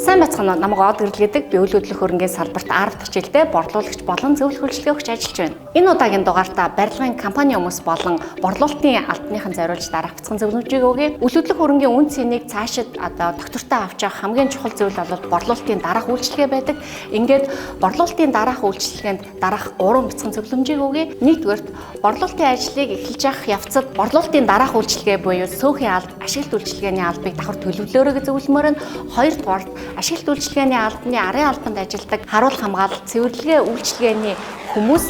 Сайн байцгаана уу? Намайг Од Гэрэл гэдэг би үйл хөдлөх хөрөнгөний салбарт 10 дахь жилдээ борлуулагч болон зөвлөх үйлчлэгээ өгч ажиллаж байна. Энэ удаагийн дугаартаа барилгын компани хүмүүс болон борлуулалтын албаныхан зориулж дараах бяцхан зөвлөмжийг өгье. Үйл хөдлөх хөрөнгөний үн цэнийг цаашид доктортой авч явах хамгийн чухал зүйл бол борлуулалтын дараах үйлчлэгээ байдаг. Ингээд борлуулалтын дараах үйлчлэгээнд дараах 3 бяцхан зөвлөмжийг өгье. Нэгдүгээрт борлуулалтын ажлыг эхэлж явах явцад борлуулалтын дараах үйлчлэгээ буюу сөөхөн алба, ашиглалт үйлчлэгээний албыг давхар төлөвлөөрэй гэж зөвлөмөр нь. Хоёрдугаарт ашиглалт үйлчлэгээний албаны арын албанд ажилладаг харуул хамгаалалт, цэвэрлэгээ үйлчлэгээний хүмүүс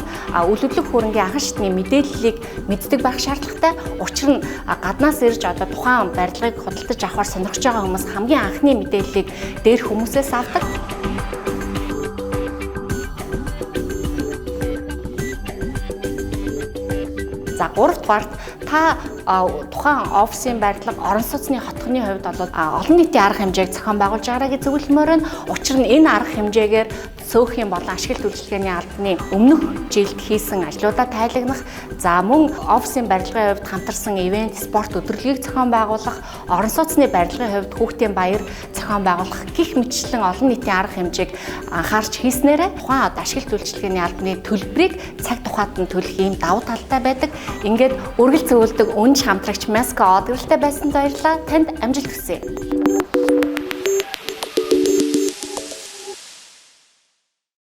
үйл хөдлөх хөрөнгөний анхан шатны мэдээллийг мэддэг байх шаардлагатай. Учир нь гаднаас ирж тухайн барилгыг худалдаж авахар сонирхож байгаа хүмүүс хамгийн анхны мэдээллийг дээр хүмүүсээс авдаг. За 3-дугаарт та тухайн офисын барилга, орон сууцны хотхны хувьд бол олон нийтийн арга хэмжээг зохион байгуулж байгаараа гэж зөвлөмөр нь. Учир нь энэ арга хэмжээгээр сөөхөн болон ашиглалт үйлчлэгээний албаны өмнөх жилд хийсэн ажлуудаа тайлагнах, за мөн офисын барилгын хувьд хамтарсан ивент, спорт өдрөлгийг зохион байгуулах, орон сууцны барилгын хувьд хүүхдийн баяр зохион байгуулах гэх мэтчлэн олон нийтийн арга хэмжээг анхаарч хийснээрээ тухайн ашиглалт үйлчлэгээний албаны төлбөрийг цаг тухайд нь төлөх ийм давуу талтай байдаг. Ингээд үргэлж зөвлөдөг үнж хамтрагч Меско Од Гэрэлтэй байсанд баярлалаа. Танд амжилт хүсье.